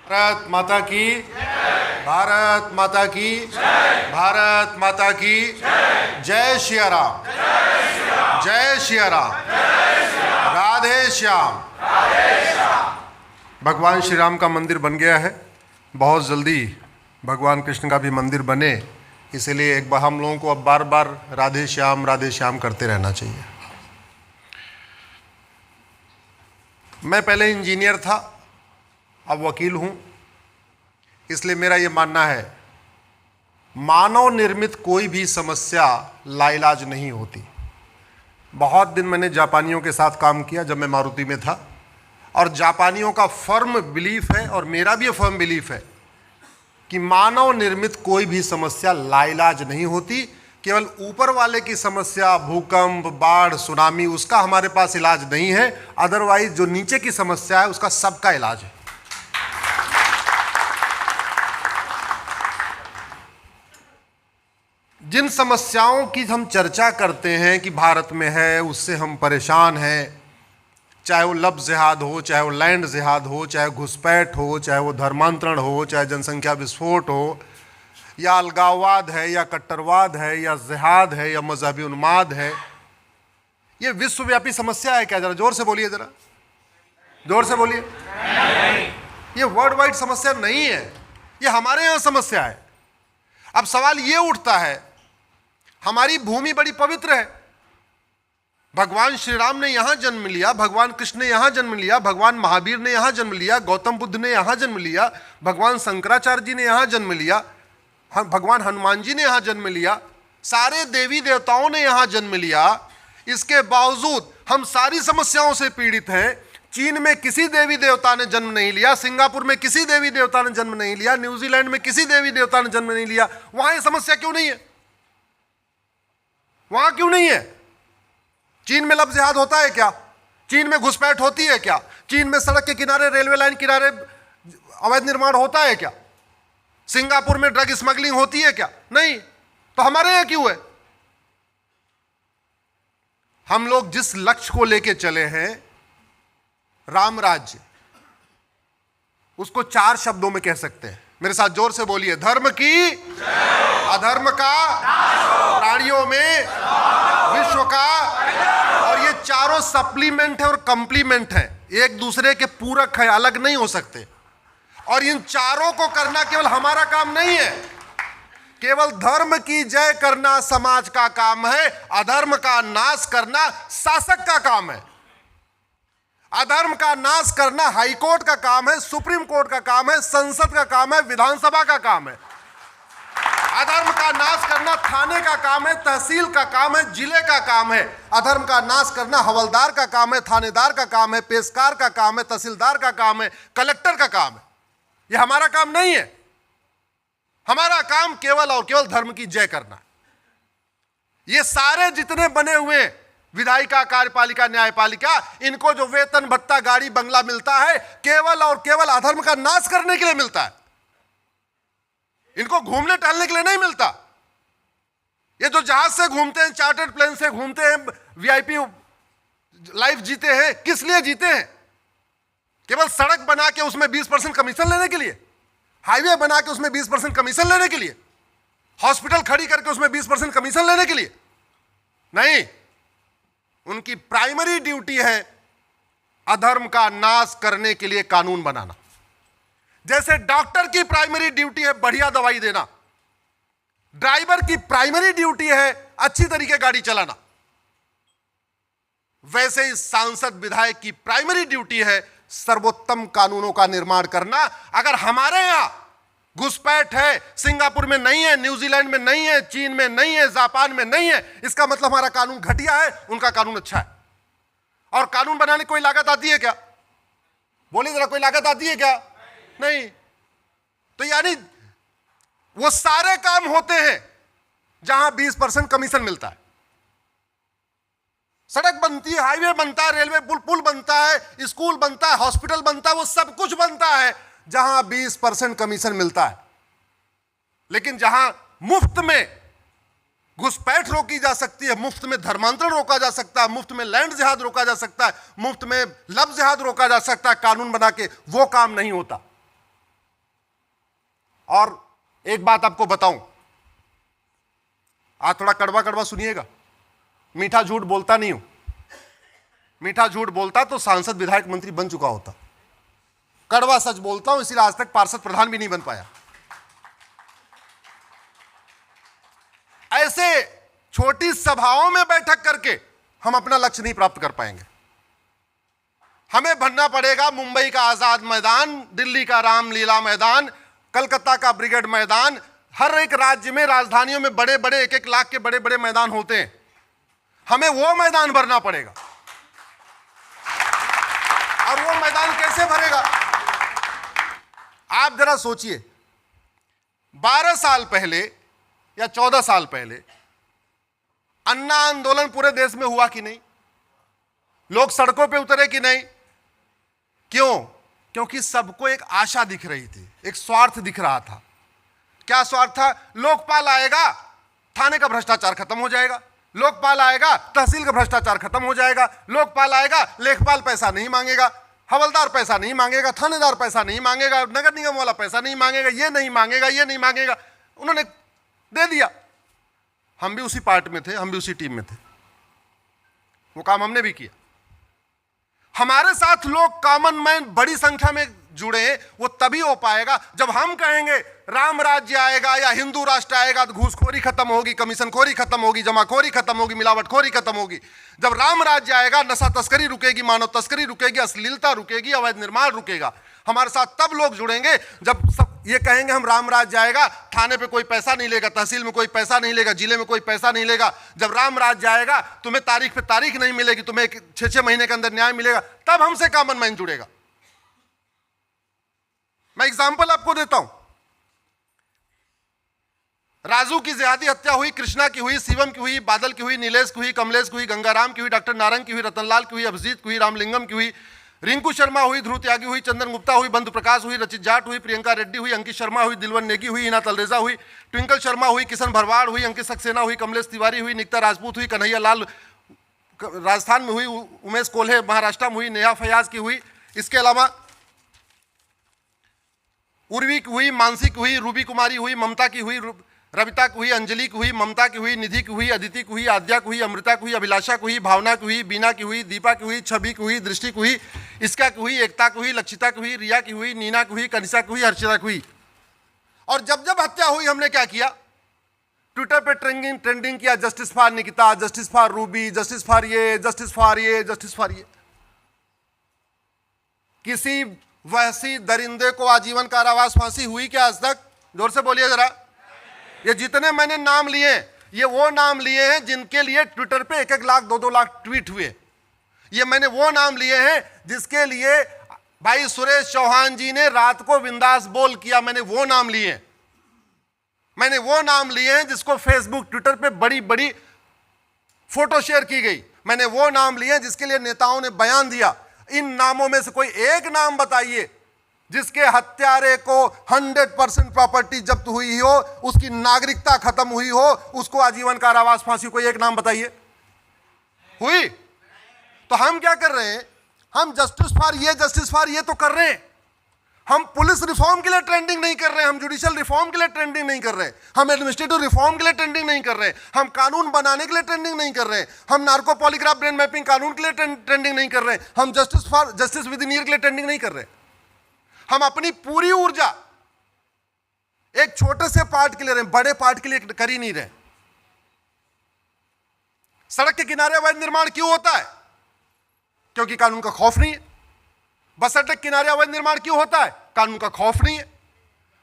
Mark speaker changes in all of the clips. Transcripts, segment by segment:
Speaker 1: भारत माता की, भारत माता की, भारत माता की, जय श्री राम, जय श्री राम, राधे श्याम। भगवान श्री राम का मंदिर बन गया है, बहुत जल्दी भगवान कृष्ण का भी मंदिर बने, इसलिए एक बार हम लोगों को अब बार बार राधे श्याम करते रहना चाहिए। मैं पहले इंजीनियर था, अब वकील हूँ, इसलिए मेरा ये मानना है मानव निर्मित कोई भी समस्या लाइलाज नहीं होती। बहुत दिन मैंने जापानियों के साथ काम किया जब मैं मारुति में था, और जापानियों का फर्म बिलीफ है और मेरा भी फर्म बिलीफ है कि मानव निर्मित कोई भी समस्या लाइलाज नहीं होती। केवल ऊपर वाले की समस्या, भूकंप, बाढ़, सुनामी, उसका हमारे पास इलाज नहीं है, अदरवाइज जो नीचे की समस्या है उसका सबका इलाज है। जिन समस्याओं की हम चर्चा करते हैं कि भारत में है, उससे हम परेशान हैं, चाहे वो लब जिहाद हो, चाहे वो लैंड जिहाद हो, चाहे घुसपैठ हो, चाहे वो धर्मांतरण हो, चाहे जनसंख्या विस्फोट हो, या अलगाववाद है, या कट्टरवाद है, या जिहाद है, या मजहबी उन्माद है, ये विश्वव्यापी समस्या है क्या? जरा जोर से बोलिए, जरा जोर से बोलिए। ये वर्ल्ड वाइड समस्या नहीं है, ये हमारे यहाँ समस्या है। अब सवाल ये उठता है, हमारी भूमि बड़ी पवित्र है, भगवान श्री राम ने यहां जन्म लिया, भगवान कृष्ण ने यहां जन्म लिया, भगवान महावीर ने यहां जन्म लिया, गौतम बुद्ध ने यहां जन्म लिया, भगवान शंकराचार्य जी ने यहां जन्म लिया, भगवान हनुमान जी ने यहां जन्म लिया, सारे देवी देवताओं ने यहां जन्म लिया। इसके बावजूद हम सारी समस्याओं से पीड़ित हैं। चीन में किसी देवी देवता ने जन्म नहीं लिया, सिंगापुर में किसी देवी देवता ने जन्म नहीं लिया, न्यूजीलैंड में किसी देवी देवता ने जन्म नहीं लिया। वहां ये समस्या क्यों नहीं है? वहां क्यों नहीं है? चीन में लब जिहाद होता है क्या? चीन में घुसपैठ होती है क्या? चीन में सड़क के किनारे, रेलवे लाइन किनारे अवैध निर्माण होता है क्या? सिंगापुर में ड्रग स्मगलिंग होती है क्या? नहीं। तो हमारे यहां क्यों है? हम लोग जिस लक्ष्य को लेके चले हैं, राम राज्य, उसको 4 शब्दों में कह सकते हैं। मेरे साथ जोर से बोलिए, धर्म की, अधर्म का, प्राणियों में, विश्व का। और ये चारों सप्लीमेंट है और कंप्लीमेंट है, एक दूसरे के पूरक है, अलग नहीं हो सकते। और इन चारों को करना केवल हमारा काम नहीं है। केवल धर्म की जय करना समाज का काम है, अधर्म का नाश करना शासक का काम है। अधर्म का नाश करना हाईकोर्ट का काम है, सुप्रीम कोर्ट का काम है, संसद का काम है, विधानसभा का काम है। अधर्म का नाश करना थाने का काम है, तहसील का काम है, जिले का काम है। अधर्म का नाश करना हवलदार का काम है, थानेदार का काम है, पेशकार का काम है, तहसीलदार का काम है, कलेक्टर का काम है। यह हमारा काम नहीं है। हमारा काम केवल और केवल धर्म की जय करना। ये सारे जितने बने हुए विधायिका, कार्यपालिका, न्यायपालिका, इनको जो वेतन, भत्ता, गाड़ी, बंगला मिलता है, केवल और केवल अधर्म का नाश करने के लिए मिलता है। इनको घूमने टहलने के लिए नहीं मिलता। ये जो जहाज से घूमते हैं, चार्टर्ड प्लेन से घूमते हैं, वीआईपी लाइफ जीते हैं, किस लिए जीते हैं? केवल सड़क बना के उसमें 20% कमीशन लेने के लिए, हाईवे बना के उसमें 20% कमीशन लेने के लिए, हॉस्पिटल खड़ी करके उसमें 20% कमीशन लेने के लिए नहीं। उनकी प्राइमरी ड्यूटी है अधर्म का नाश करने के लिए कानून बनाना। जैसे डॉक्टर की प्राइमरी ड्यूटी है बढ़िया दवाई देना, ड्राइवर की प्राइमरी ड्यूटी है अच्छी तरीके गाड़ी चलाना, वैसे ही सांसद, विधायक की प्राइमरी ड्यूटी है सर्वोत्तम कानूनों का निर्माण करना। अगर हमारे यहां घुसपैठ है, सिंगापुर में नहीं है, न्यूजीलैंड में नहीं है, चीन में नहीं है, जापान में नहीं है, इसका मतलब हमारा कानून घटिया है, उनका कानून अच्छा है। और कानून बनाने की कोई लागत आती है क्या? बोलिए जरा, कोई लागत आती है क्या? नहीं। तो यानी वो सारे काम होते हैं जहां 20% कमीशन मिलता है। सड़क बनती है, हाईवे बनता है, रेलवे पुल बनता है, स्कूल बनता है, हॉस्पिटल बनता है, वो सब कुछ बनता है जहां 20% कमीशन मिलता है। लेकिन जहां मुफ्त में घुसपैठ रोकी जा सकती है, मुफ्त में धर्मांतरण रोका जा सकता है, मुफ्त में लैंड जिहाद रोका जा सकता है, मुफ्त में लब जिहाद रोका जा सकता है, कानून बना के, वो काम नहीं होता। और एक बात आपको बताऊं, आज थोड़ा कड़वा कड़वा सुनिएगा, मीठा झूठ बोलता नहीं हूं। मीठा झूठ बोलता तो सांसद विधायक मंत्री बन चुका होता। कड़वा सच बोलता हूं, इसलिए आज तक पार्षद प्रधान भी नहीं बन पाया। ऐसे छोटी सभाओं में बैठक करके हम अपना लक्ष्य नहीं प्राप्त कर पाएंगे। हमें बनना पड़ेगा मुंबई का आजाद मैदान, दिल्ली का रामलीला मैदान, कलकत्ता का ब्रिगेड मैदान। हर एक राज्य में, राजधानियों में बड़े बड़े 1-1 लाख के बड़े बड़े मैदान होते हैं। हमें वो मैदान भरना पड़ेगा। और वो मैदान कैसे भरेगा? आप जरा सोचिए, 12 साल पहले या 14 साल पहले अन्ना आंदोलन पूरे देश में हुआ कि नहीं? लोग सड़कों पे उतरे कि नहीं? क्यों? क्योंकि सबको एक आशा दिख रही थी, एक स्वार्थ दिख रहा था। क्या स्वार्थ था? लोकपाल आएगा, थाने का भ्रष्टाचार खत्म हो जाएगा। लोकपाल आएगा, तहसील का भ्रष्टाचार खत्म हो जाएगा। लोकपाल आएगा, लेखपाल पैसा नहीं मांगेगा, हवलदार पैसा नहीं मांगेगा, थानेदार पैसा नहीं मांगेगा, नगर निगम वाला पैसा नहीं मांगेगा, ये नहीं मांगेगा, ये नहीं मांगेगा। उन्होंने दे दिया। हम भी उसी पार्ट में थे, हम भी उसी टीम में थे, वो काम हमने भी किया। हमारे साथ लोग कॉमन मैन बड़ी संख्या में जुड़े, वो तभी हो पाएगा जब हम कहेंगे राम राज्य आएगा या हिंदू राष्ट्र आएगा तो घूसखोरी खत्म होगी, कमीशनखोरी खत्म होगी, जमाखोरी खत्म होगी, मिलावटखोरी खत्म होगी। जब राम राज्य आएगा नशा तस्करी रुकेगी, मानव तस्करी रुकेगी, अश्लीलता रुकेगी, अवैध निर्माण रुकेगा। हमारे साथ तब लोग जुड़ेंगे जब सब ये कहेंगे हम राम राज्य आएगा, थाने पे कोई पैसा नहीं लेगा, तहसील में कोई पैसा नहीं लेगा, जिले में कोई पैसा नहीं लेगा। जब राम राज्य आएगा तुम्हें तारीख पे तारीख नहीं मिलेगी, तुम्हें 6-6 महीने के अंदर न्याय मिलेगा, तब हमसे कॉमन मैन जुड़ेगा। मैं एग्जांपल आपको देता हूं। राजू की जिहादी हत्या हुई, कृष्णा की हुई, शिवम की हुई, बादल की हुई, नीलेश की हुई, कमलेश की हुई, गंगाराम की हुई, डॉक्टर नारंग की हुई, रतनलाल की हुई, अभिजीत की हुई, रामलिंगम की हुई, रिंकू शर्मा हुई, ध्रुव त्यागी हुई, चंदन गुप्ता हुई, बंधु प्रकाश हुई, रचित जाट हुई, प्रियंका रेड्डी हुई, अंकित शर्मा हुई, दिलवन नेगी हुई, हिना तलरेजा हुई, ट्विंकल शर्मा हुई, किशन भरवाड़ हुई, अंकित सक्सेना हुई, कमलेश तिवारी हुई, निकिता राजपूत हुई, कन्हैया लाल राजस्थान में हुई, उमेश कोल्हे महाराष्ट्र में हुई, नेहा फयाज की हुई। इसके अलावा उर्वी की हुई, मानसी की हुई, रूबी कुमारी हुई, ममता की हुई, रविता की हुई, अंजलि की हुई, ममता की हुई, निधि की हुई, अदिति की हुई, आद्या की हुई, अमृता की हुई, अभिलाषा की हुई, भावना की हुई, बीना की हुई, दीपा की हुई, छवि की हुई, दृष्टि की हुई, इसका की हुई, एकता की हुई, लक्षिता की हुई, रिया की हुई, नीना की हुई, कनिषा की हुई, हर्षिता की हुई। और जब जब हत्या हुई हमने क्या किया? ट्विटर पे ट्रेंडिंग किया, justice for Nikita, justice for Ruby, justice for ये, जस्टिस फॉर ये, जस्टिस फॉर ये। किसी वहसी दरिंदे को आजीवन कारावास फांसी हुई क्या आज तक? जोर से बोलिए जरा। ये जितने मैंने नाम लिए, ये वो नाम लिए हैं जिनके लिए ट्विटर पे 1-1 लाख 2-2 लाख ट्वीट हुए। ये मैंने वो नाम लिए हैं जिसके लिए भाई सुरेश चौहान जी ने रात को बिंदास बोल किया। मैंने वो नाम लिए हैं। मैंने वो नाम लिए हैं जिसको फेसबुक ट्विटर पे बड़ी बड़ी फोटो शेयर की गई। मैंने वो नाम लिए हैं जिसके लिए नेताओं ने बयान दिया। इन नामों में से कोई एक नाम बताइए जिसके हत्यारे को 100% प्रॉपर्टी जब्त हुई हो, उसकी नागरिकता खत्म हुई हो, उसको आजीवन कारावास फांसी, कोई एक नाम बताइए। हुई? तो हम क्या कर रहे हैं? हम जस्टिस फॉर ये तो कर रहे हैं। हम पुलिस रिफॉर्म के लिए ट्रेंडिंग नहीं कर रहे हैं, हम जुडिशियल रिफॉर्म के लिए ट्रेंडिंग नहीं कर रहे हैं, हम एडमिनिस्ट्रेटिव रिफॉर्म के लिए ट्रेंडिंग नहीं कर रहे हैं, हम कानून बनाने के लिए ट्रेंडिंग नहीं कर रहे हैं, हम नार्को पॉलीग्राफ ब्रेन मैपिंग कानून के लिए ट्रेंडिंग नहीं कर रहे हैं, हम जस्टिस विद इन ईयर के लिए ट्रेंडिंग नहीं कर रहे हैं। हम अपनी पूरी ऊर्जा एक छोटे से पार्ट के लिए रहे, बड़े पार्ट के लिए कर ही नहीं रहे। सड़क के किनारे अवैध निर्माण क्यों होता है? क्योंकि कानून का खौफ नहीं है। बस अड्डे के किनारे अवैध निर्माण क्यों होता है? कानून का खौफ नहीं है।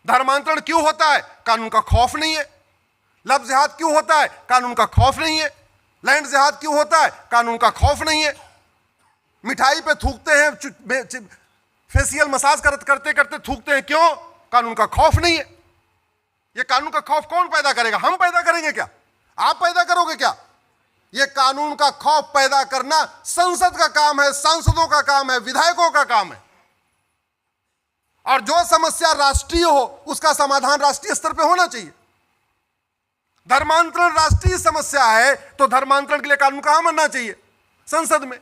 Speaker 1: धर्मांतरण क्यों होता है? कानून का खौफ नहीं है। लफ्ज जिहाद क्यों होता है? कानून का खौफ नहीं है। लैंड जिहाद क्यों होता है? कानून का खौफ नहीं है। मिठाई पे थूकते हैं, फेशियल मसाज करते करते थूकते हैं, क्यों? कानून का खौफ नहीं है। ये कानून का खौफ कौन पैदा करेगा? हम पैदा करेंगे क्या? आप पैदा करोगे क्या? ये कानून का खौफ पैदा करना संसद का काम है, सांसदों का काम है, विधायकों का काम है। और जो समस्या राष्ट्रीय हो उसका समाधान राष्ट्रीय स्तर पे होना चाहिए। धर्मांतरण राष्ट्रीय समस्या है तो धर्मांतरण के लिए कानून कहां बनना चाहिए? संसद में।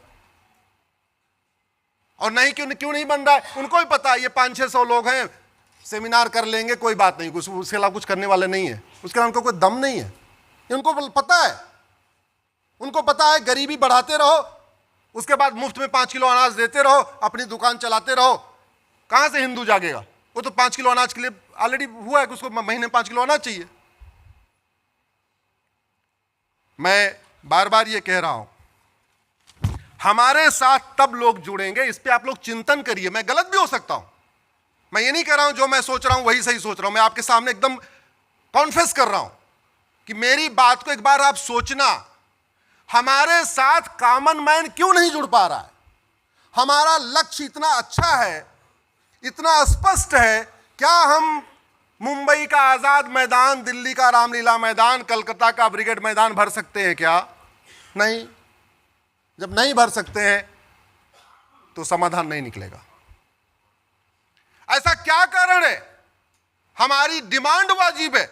Speaker 1: और नहीं, क्यों नहीं बन रहा है? उनको भी पता है ये 500-600 लोग हैं, सेमिनार कर लेंगे, कोई बात नहीं, कुछ उसके अलावा कुछ करने वाले नहीं है, उसके अलावा उनको कोई दम नहीं है। ये उनको पता है गरीबी बढ़ाते रहो, उसके बाद मुफ्त में 5 किलो अनाज देते रहो, अपनी दुकान चलाते रहो। कहां से हिंदू जागेगा? वो तो 5 किलो अनाज के लिए ऑलरेडी हुआ है कि उसको महीने में 5 किलो अनाज चाहिए। मैं बार बार ये कह रहा हूं, हमारे साथ तब लोग जुड़ेंगे, इस पे आप लोग चिंतन करिए। मैं गलत भी हो सकता हूं, मैं ये नहीं कह रहा हूं जो मैं सोच रहा हूं वही सही सोच रहा हूं। मैं आपके सामने एकदम कॉन्फेस कर रहा हूं कि मेरी बात को एक बार आप सोचना, हमारे साथ कॉमन मैन क्यों नहीं जुड़ पा रहा है? हमारा लक्ष्य इतना अच्छा है, इतना स्पष्ट है, क्या हम मुंबई का आजाद मैदान, दिल्ली का रामलीला मैदान, कलकत्ता का ब्रिगेड मैदान भर सकते हैं क्या? नहीं। जब नहीं भर सकते हैं तो समाधान नहीं निकलेगा। ऐसा क्या कारण है? हमारी डिमांड वाजिब है,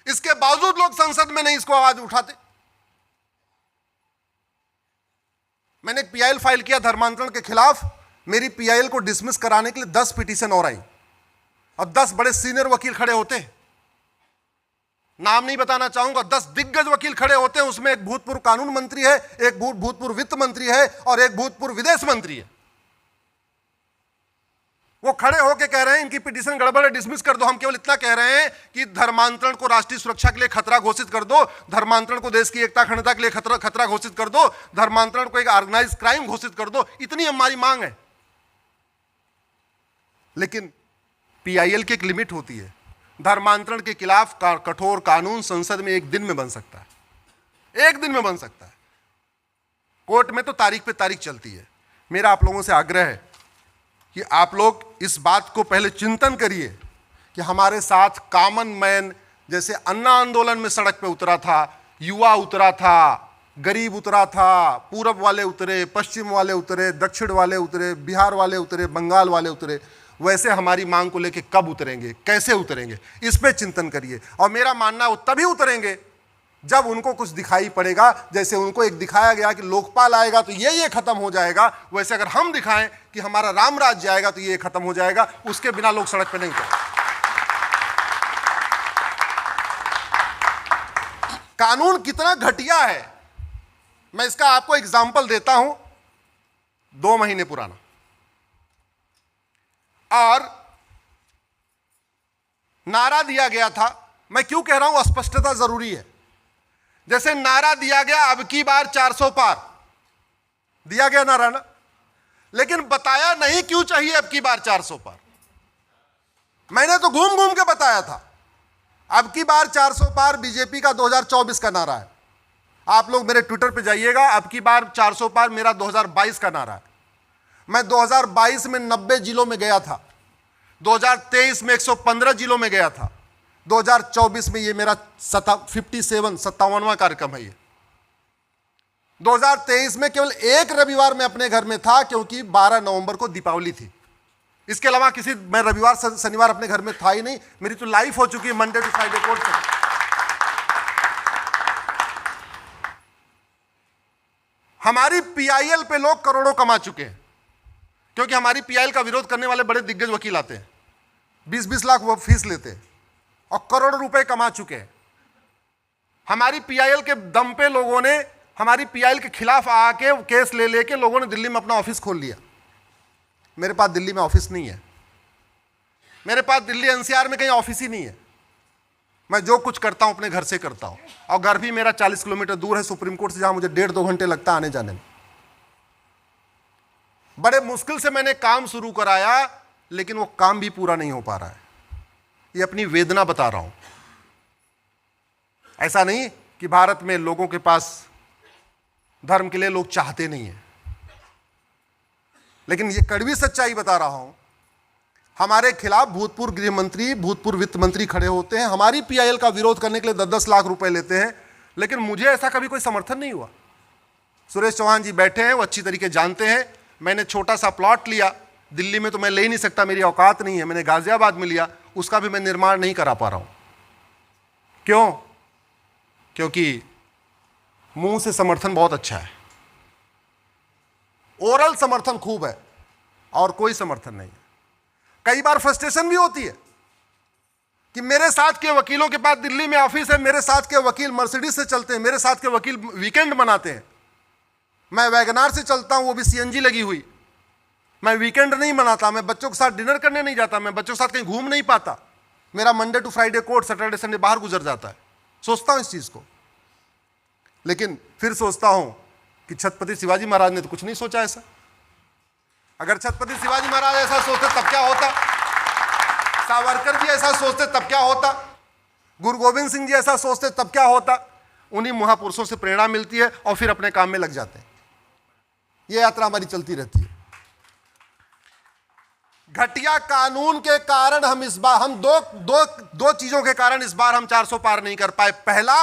Speaker 1: इसके बावजूद लोग संसद में नहीं इसको आवाज उठाते। मैंने एक पीआईएल फाइल किया धर्मांतरण के खिलाफ, मेरी पीआईएल को डिसमिस कराने के लिए 10 पिटीशन और आई, और 10 बड़े सीनियर वकील खड़े होते हैं, नाम नहीं बताना चाहूंगा, 10 दिग्गज वकील खड़े होते हैं। उसमें एक भूतपूर्व कानून मंत्री है, एक भूतपूर्व वित्त मंत्री है, और एक भूतपूर्व विदेश मंत्री है। वो खड़े होकर कह रहे हैं इनकी पिटीशन गड़बड़ है, डिसमिस कर दो। हम केवल इतना कह रहे हैं कि धर्मांतरण को राष्ट्रीय सुरक्षा के लिए खतरा घोषित कर दो, धर्मांतरण को देश की एकता अखंडता के लिए खतरा घोषित कर दो, धर्मांतरण को एक ऑर्गेनाइज्ड क्राइम घोषित कर दो। इतनी हमारी मांग है। लेकिन पीआईएल की एक लिमिट होती है। धर्मांतरण के खिलाफ कठोर कानून संसद में एक दिन में बन सकता है, एक दिन में बन सकता है। कोर्ट में तो तारीख पे तारीख चलती है। मेरा आप लोगों से आग्रह है कि आप लोग इस बात को पहले चिंतन करिए कि हमारे साथ कॉमन मैन, जैसे अन्ना आंदोलन में सड़क पे उतरा था, युवा उतरा था, गरीब उतरा था, पूरब वाले उतरे, पश्चिम वाले उतरे, दक्षिण वाले उतरे, बिहार वाले उतरे, बंगाल वाले उतरे, वैसे हमारी मांग को लेके कब उतरेंगे, कैसे उतरेंगे, इस पे चिंतन करिए। और मेरा मानना वो तभी उतरेंगे जब उनको कुछ दिखाई पड़ेगा। जैसे उनको एक दिखाया गया कि लोकपाल आएगा तो ये खत्म हो जाएगा, वैसे अगर हम दिखाएं कि हमारा राम राज्य आएगा तो ये खत्म हो जाएगा। उसके बिना लोग सड़क पे नहीं उतरेंगे। कानून कितना घटिया है, मैं इसका आपको एग्जाम्पल देता हूं। 2 महीने पुराना, और नारा दिया गया था। मैं क्यों कह रहा हूं स्पष्टता जरूरी है। जैसे नारा दिया गया अब की बार 400 पार, दिया गया नारा ना, लेकिन बताया नहीं क्यों चाहिए अब की बार 400 पार। मैंने तो घूम घूम के बताया था अब की बार 400 पार बीजेपी का 2024 का नारा है। आप लोग मेरे ट्विटर पे जाइएगा, अब की बार 400 पार मेरा 2022 का नारा है। मैं 2022 में 90 जिलों में गया था, 2023 में 115 जिलों में गया था, 2024 में ये मेरा 57वां कार्यक्रम है। ये 2023 में केवल एक रविवार में अपने घर में था, क्योंकि 12 नवंबर को दीपावली थी। इसके अलावा किसी मैं रविवार शनिवार अपने घर में था ही नहीं। मेरी तो लाइफ हो चुकी है मंडे टू फ्राइडे कोर्ट से। हमारी पीआईएल पे लोग करोड़ों कमा चुके हैं, क्योंकि हमारी पीआईएल का विरोध करने वाले बड़े दिग्गज वकील आते हैं, 20-20 लाख वो फीस लेते हैं और करोड़ों रुपए कमा चुके हैं। हमारी पीआईएल के दम पे लोगों ने हमारी पीआईएल के खिलाफ आके केस ले लेके लोगों ने दिल्ली में अपना ऑफिस खोल लिया। मेरे पास दिल्ली में ऑफिस नहीं है, मेरे पास दिल्ली एनसीआर में कहीं ऑफिस ही नहीं है। मैं जो कुछ करता हूं अपने घर से करता हूं, और घर भी मेरा 40 किलोमीटर दूर है सुप्रीम कोर्ट से, जहां मुझे 1.5-2 घंटे लगता है आने जाने में। बड़े मुश्किल से मैंने काम शुरू कराया, लेकिन वो काम भी पूरा नहीं हो पा रहा है। ये अपनी वेदना बता रहा हूं। ऐसा नहीं कि भारत में लोगों के पास धर्म के लिए लोग चाहते नहीं है, लेकिन ये कड़वी सच्चाई बता रहा हूं। हमारे खिलाफ भूतपूर्व गृह मंत्री, भूतपूर्व वित्त मंत्री खड़े होते हैं, हमारी पीआईएल का विरोध करने के लिए 10-10 लाख रुपए लेते हैं, लेकिन मुझे ऐसा कभी कोई समर्थन नहीं हुआ। सुरेश चौहान जी बैठे हैं, वो अच्छी तरीके जानते हैं। मैंने छोटा सा प्लॉट लिया, दिल्ली में तो मैं ले ही नहीं सकता, मेरी औकात नहीं है। मैंने गाजियाबाद में लिया, उसका भी मैं निर्माण नहीं करा पा रहा हूं। क्यों? क्योंकि मुंह से समर्थन बहुत अच्छा है, ओरल समर्थन खूब है, और कोई समर्थन नहीं है। कई बार फ्रस्ट्रेशन भी होती है कि मेरे साथ के वकीलों के पास दिल्ली में ऑफिस है, मेरे साथ के वकील मर्सिडीज से चलते हैं, मेरे साथ के वकील वीकेंड मनाते हैं, मैं वैगनार से चलता हूं, वो भी सीएनजी लगी हुई, मैं वीकेंड नहीं मनाता, मैं बच्चों के साथ डिनर करने नहीं जाता, मैं बच्चों के साथ कहीं घूम नहीं पाता, मेरा Monday to Friday court, Saturday Sunday बाहर गुजर जाता है। सोचता हूं इस चीज को, लेकिन फिर सोचता हूं कि छत्रपति शिवाजी महाराज ने तो कुछ नहीं सोचा ऐसा। अगर छत्रपति शिवाजी महाराज ऐसा सोचते तब क्या होता, सावरकर जी ऐसा सोचते तब क्या होता, गुरु गोविंद सिंह जी ऐसा सोचते तब क्या होता। उन्हीं महापुरुषों से प्रेरणा मिलती है और फिर अपने काम में लग जाते हैं। यह यात्रा हमारी चलती रहती है। घटिया कानून के कारण हम इस बार दो चीजों के कारण इस बार हम 400 पार नहीं कर पाए। पहला,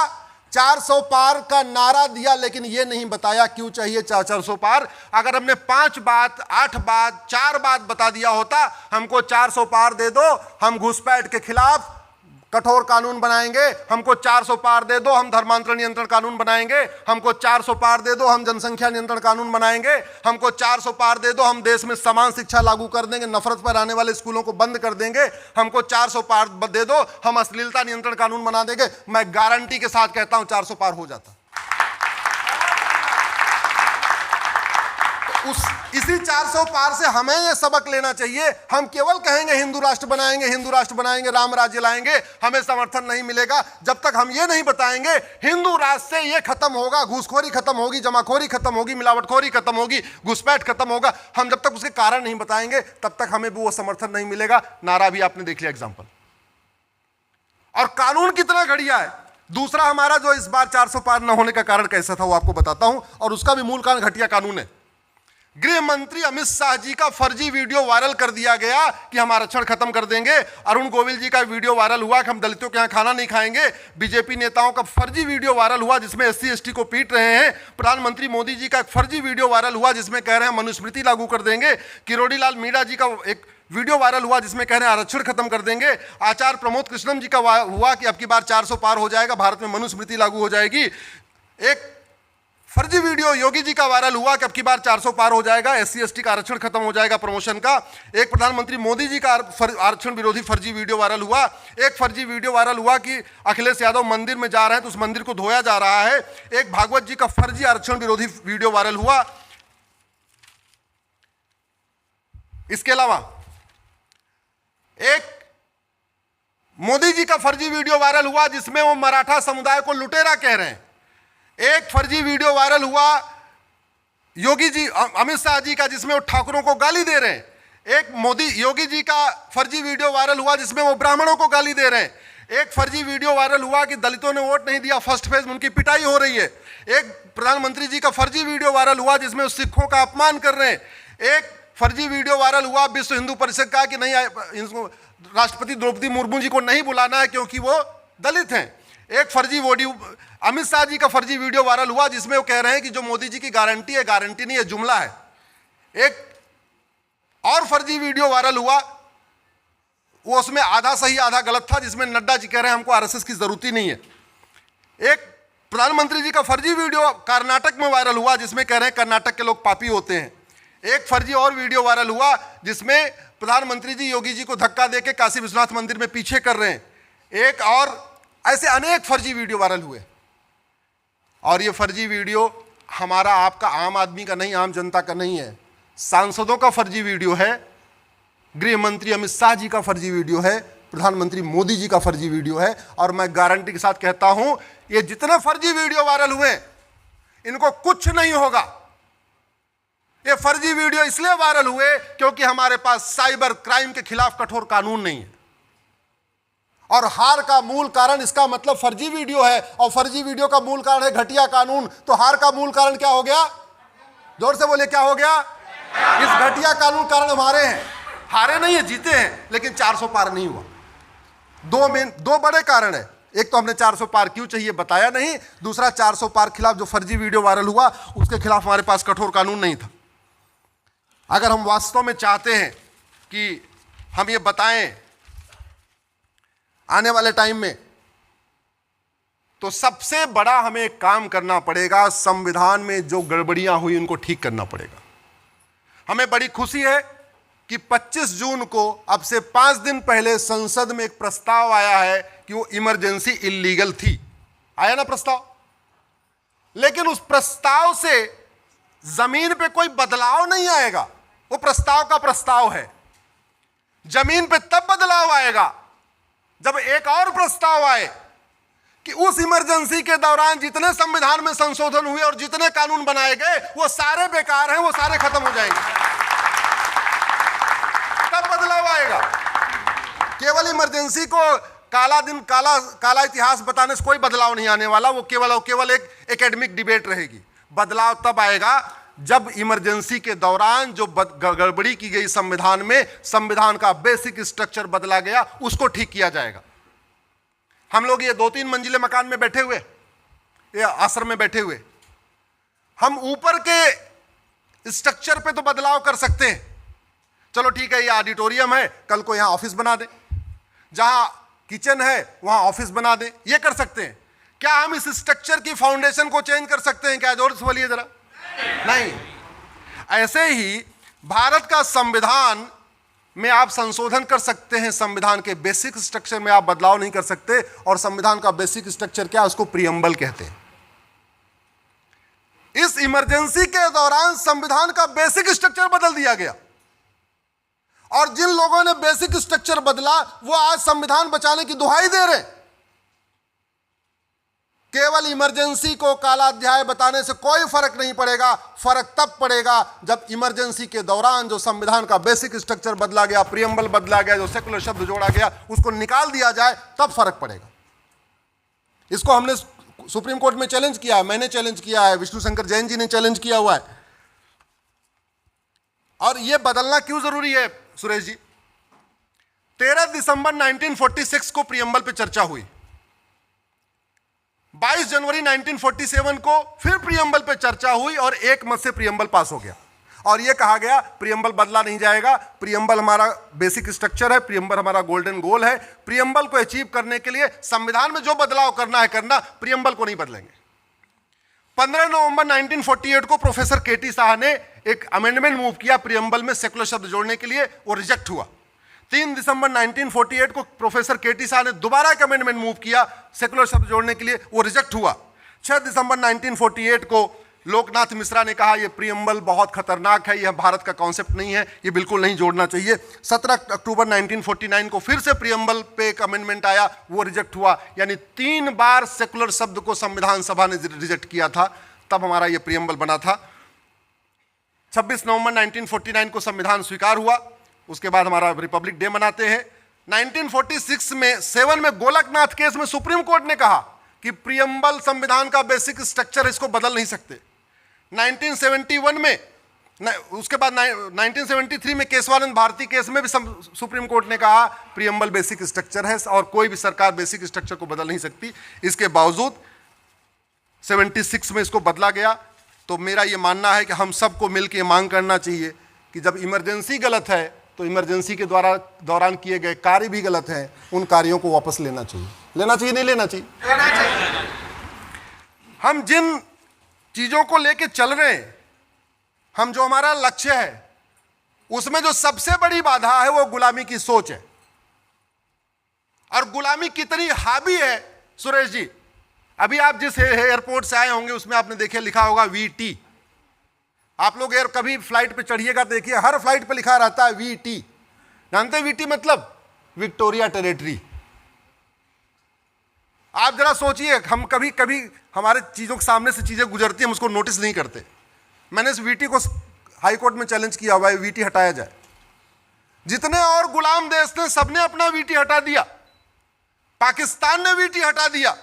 Speaker 1: 400 पार का नारा दिया लेकिन यह नहीं बताया क्यों चाहिए 400 पार। अगर हमने 5 बात, 8 बात, 4 बात बता दिया होता, हमको 400 पार दे दो, हम घुसपैठ के खिलाफ कठोर कानून बनाएंगे, हमको 400 पार दे दो, हम धर्मांतरण नियंत्रण कानून बनाएंगे, हमको 400 पार दे दो, हम जनसंख्या नियंत्रण कानून बनाएंगे, हमको 400 पार दे दो, हम देश में समान शिक्षा लागू कर देंगे, नफरत पर आने वाले स्कूलों को बंद कर देंगे, हमको 400 पार दे दो, हम अश्लीलता नियंत्रण कानून बना देंगे। मैं गारंटी के साथ कहता हूं 400 पार हो जाता। इसी 400 पार से हमें यह सबक लेना चाहिए। हम केवल कहेंगे हिंदू राष्ट्र बनाएंगे, हिंदू राष्ट्र बनाएंगे, राम राज्य लाएंगे, हमें समर्थन नहीं मिलेगा जब तक हम ये नहीं बताएंगे हिंदू राष्ट्र से ये खत्म होगा, घूसखोरी खत्म होगी, जमाखोरी खत्म होगी, मिलावटखोरी खत्म होगी, घुसपैठ खत्म होगा। हम जब तक उसके कारण नहीं बताएंगे तब तक हमें भी वो समर्थन नहीं मिलेगा। नारा भी आपने देख लिया एग्जाम्पल। और कानून कितना घटिया है। दूसरा हमारा जो इस बार 400 पार न होने का कारण कैसा था वो आपको बताता हूं, और उसका भी मूल कारण घटिया कानून है। गृह मंत्री अमित शाह जी का फर्जी वीडियो वायरल कर दिया गया कि हम आरक्षण खत्म कर देंगे। अरुण गोविल जी का वीडियो वायरल हुआ कि हम दलितों के यहां खाना नहीं खाएंगे। बीजेपी नेताओं का फर्जी वीडियो वायरल हुआ जिसमें SC ST को पीट रहे हैं। प्रधानमंत्री मोदी जी का एक फर्जी वीडियो वायरल हुआ जिसमें कह रहे हैं मनुस्मृति लागू कर देंगे। किरोड़ी लाल मीणा जी का एक वीडियो वायरल हुआ जिसमें कह रहे हैं आरक्षण खत्म कर देंगे। आचार्य प्रमोद कृष्णम जी का हुआ कि अब की बार 400 पार हो जाएगा, भारत में मनुस्मृति लागू हो जाएगी। एक फर्जी वीडियो योगी जी का वायरल हुआ कि अब की बार 400 पार हो जाएगा, SC ST का आरक्षण खत्म हो जाएगा प्रमोशन का। एक प्रधानमंत्री मोदी जी का आरक्षण विरोधी फर्जी वीडियो वायरल हुआ। एक फर्जी वीडियो वायरल हुआ कि अखिलेश यादव मंदिर में जा रहे हैं तो उस मंदिर को धोया जा रहा है। एक भागवत जी का फर्जी आरक्षण विरोधी वीडियो वायरल हुआ। इसके अलावा एक मोदी जी का फर्जी वीडियो वायरल हुआ जिसमें वो मराठा समुदाय को लुटेरा कह रहे हैं। एक फर्जी वीडियो वायरल हुआ योगी जी अमित शाह जी का जिसमें वो ठाकुरों को गाली दे रहे हैं। एक योगी जी का फर्जी वीडियो वायरल हुआ जिसमें वो ब्राह्मणों को गाली दे रहे हैं। एक फर्जी वीडियो वायरल हुआ कि दलितों ने वोट नहीं दिया, फर्स्ट फेज में उनकी पिटाई हो रही है। एक प्रधानमंत्री जी का फर्जी वीडियो वायरल हुआ जिसमें वो सिखों का अपमान कर रहे हैं। एक फर्जी वीडियो वायरल हुआ विश्व हिंदू परिषद का कि नहीं, राष्ट्रपति द्रौपदी मुर्मू जी को नहीं बुलाना है क्योंकि वो दलित हैं। एक फर्जी वीडियो अमित शाह जी का फर्जी वीडियो वायरल हुआ जिसमें वो कह रहे हैं कि जो मोदी जी की गारंटी है, गारंटी नहीं है, जुमला है। एक और फर्जी वीडियो वायरल हुआ, वो उसमें आधा सही आधा गलत था, जिसमें नड्डा जी कह रहे हैं हमको RSS की जरूरत ही नहीं है। एक प्रधानमंत्री जी का फर्जी वीडियो कर्नाटक में वायरल हुआ जिसमें कह रहे हैं कर्नाटक के लोग पापी होते हैं। एक फर्जी और वीडियो वायरल हुआ जिसमें प्रधानमंत्री जी योगी जी को धक्का देके काशी विश्वनाथ मंदिर में पीछे कर रहे हैं। एक और ऐसे अनेक फर्जी वीडियो वायरल हुए। और ये फर्जी वीडियो हमारा आपका आम आदमी का नहीं, आम जनता का नहीं है, सांसदों का फर्जी वीडियो है, गृह मंत्री अमित शाह जी का फर्जी वीडियो है, प्रधानमंत्री मोदी जी का फर्जी वीडियो है। और मैं गारंटी के साथ कहता हूं ये जितने फर्जी वीडियो वायरल हुए इनको कुछ नहीं होगा। ये फर्जी वीडियो इसलिए वायरल हुए क्योंकि हमारे पास साइबर क्राइम के खिलाफ कठोर कानून नहीं है। और हार का मूल कारण इसका मतलब फर्जी वीडियो है, और फर्जी वीडियो का मूल कारण है घटिया कानून। तो हार का मूल कारण क्या हो गया? जोर से बोले, क्या हो गया? इस घटिया कानून कारण हमारे हैं। हारे नहीं है, जीते हैं, लेकिन 400 पार नहीं हुआ। दो बड़े कारण है। एक तो हमने 400 पार क्यों चाहिए बताया नहीं, दूसरा 400 पार खिलाफ जो फर्जी वीडियो वायरल हुआ उसके खिलाफ हमारे पास कठोर कानून नहीं था। अगर हम वास्तव में चाहते हैं कि हम ये बताएं आने वाले टाइम में, तो सबसे बड़ा हमें एक काम करना पड़ेगा, संविधान में जो गड़बड़ियां हुई उनको ठीक करना पड़ेगा। हमें बड़ी खुशी है कि 25 जून को अब से 5 दिन पहले संसद में एक प्रस्ताव आया है कि वो इमरजेंसी इल्लीगल थी। आया ना प्रस्ताव? लेकिन उस प्रस्ताव से जमीन पे कोई बदलाव नहीं आएगा। वो प्रस्ताव का प्रस्ताव है। जमीन पे तब बदलाव आएगा जब एक और प्रस्ताव आए कि उस इमरजेंसी के दौरान जितने संविधान में संशोधन हुए और जितने कानून बनाए गए वो सारे बेकार हैं, वो सारे खत्म हो जाएंगे। तब बदलाव आएगा। केवल इमरजेंसी को काला दिन, काला इतिहास बताने से कोई बदलाव नहीं आने वाला। वो केवल एक एकेडमिक डिबेट रहेगी। बदलाव तब आएगा जब इमरजेंसी के दौरान जो गड़बड़ी की गई संविधान में, संविधान का बेसिक स्ट्रक्चर बदला गया, उसको ठीक किया जाएगा। हम लोग ये 2-3 मंजिले मकान में बैठे हुए, ये आश्रम में बैठे हुए, हम ऊपर के स्ट्रक्चर पे तो बदलाव कर सकते हैं। चलो ठीक है, ये ऑडिटोरियम है, कल को यहां ऑफिस बना दें। जहां किचन है वहां ऑफिस बना दें, ये कर सकते हैं। क्या हम इस स्ट्रक्चर की फाउंडेशन को चेंज कर सकते हैं? क्या जोर से बोलिए जरा। नहीं। ऐसे ही भारत का संविधान में आप संशोधन कर सकते हैं, संविधान के बेसिक स्ट्रक्चर में आप बदलाव नहीं कर सकते। और संविधान का बेसिक स्ट्रक्चर क्या? उसको प्रियम्बल कहते हैं। इस इमरजेंसी के दौरान संविधान का बेसिक स्ट्रक्चर बदल दिया गया, और जिन लोगों ने बेसिक स्ट्रक्चर बदला वो आज संविधान बचाने की दुहाई दे रहे हैं। केवल इमरजेंसी को काला अध्याय बताने से कोई फर्क नहीं पड़ेगा। फर्क तब पड़ेगा जब इमरजेंसी के दौरान जो संविधान का बेसिक स्ट्रक्चर बदला गया, प्रियम्बल बदला गया, जो सेकुलर शब्द जोड़ा गया, उसको निकाल दिया जाए, तब फर्क पड़ेगा। इसको हमने सुप्रीम कोर्ट में चैलेंज किया है, मैंने चैलेंज किया है, विष्णु शंकर जैन जी ने चैलेंज किया हुआ है। और यह बदलना क्यों जरूरी है सुरेश जी? 13 दिसंबर 1946 को प्रियम्बल पे चर्चा हुई। 22 जनवरी 1947 को फिर प्रियम्बल पे चर्चा हुई और एक मत से प्रियम्बल पास हो गया। और यह कहा गया प्रियम्बल बदला नहीं जाएगा, प्रियम्बल हमारा बेसिक स्ट्रक्चर है, प्रियम्बल हमारा गोल्डन गोल है। प्रियम्बल को अचीव करने के लिए संविधान में जो बदलाव करना है करना, प्रियम्बल को नहीं बदलेंगे। 15 नवंबर 1948 को प्रोफेसर केटी शाह ने एक अमेंडमेंट मूव किया प्रियम्बल में सेकुलर शब्द जोड़ने के लिए, वो रिजेक्ट हुआ। 3 दिसंबर 1948 को प्रोफेसर केटी शाह ने दोबारा एक अमेंडमेंट मूव किया सेकुलर शब्द जोड़ने के लिए, वो रिजेक्ट हुआ। 6 दिसंबर 1948 को लोकनाथ मिश्रा ने कहा यह प्रियम्बल बहुत खतरनाक है, यह भारत का कॉन्सेप्ट नहीं है, यह बिल्कुल नहीं जोड़ना चाहिए। 17 अक्टूबर 1949 को फिर से प्रियम्बल पे एक अमेंडमेंट आया, वो रिजेक्ट हुआ। यानी 3 बार सेकुलर शब्द को संविधान सभा ने रिजेक्ट किया था, तब हमारा यह प्रियम्बल बना था। 26 नवंबर 1949 को संविधान स्वीकार हुआ, उसके बाद हमारा रिपब्लिक डे मनाते हैं। 1946 में 7 में गोलकनाथ केस में सुप्रीम कोर्ट ने कहा कि प्रियम्बल संविधान का बेसिक स्ट्रक्चर, इसको बदल नहीं सकते। 1971 में, उसके बाद 1973 में केशवानंद भारती केस में भी सुप्रीम कोर्ट ने कहा प्रियम्बल बेसिक स्ट्रक्चर है और कोई भी सरकार बेसिक स्ट्रक्चर को बदल नहीं सकती। इसके बावजूद 76 में इसको बदला गया। तो मेरा ये मानना है कि हम सबको मिलकर मांग करना चाहिए कि जब इमरजेंसी गलत है तो इमरजेंसी के दौरान किए गए कार्य भी गलत हैं, उन कार्यों को वापस लेना चाहिए। लेना चाहिए नहीं लेना चाहिए? लेना चाहिए। हम जिन चीजों को लेके चल रहे हैं, हम जो हमारा लक्ष्य है, उसमें जो सबसे बड़ी बाधा है वो गुलामी की सोच है। और गुलामी कितनी हावी है सुरेश जी, अभी आप जिस एयरपोर्ट से आए होंगे उसमें आपने देखे लिखा होगा VT। आप लोग कभी फ्लाइट पे चढ़िएगा, देखिए हर फ्लाइट पे लिखा रहता है VT। जानते हैं VT मतलब? Victoria territory. आप जरा सोचिए, हम कभी कभी हमारे चीजों के सामने से चीजें गुजरती हैं, हम उसको नोटिस नहीं करते। मैंने इस VT को हाई कोर्ट में चैलेंज किया हुआ है, VT हटाया जाए। जितने और गुलाम देश थे सबने अपना VT हटा दिया। पाकिस्तान ने VT हटा दिया,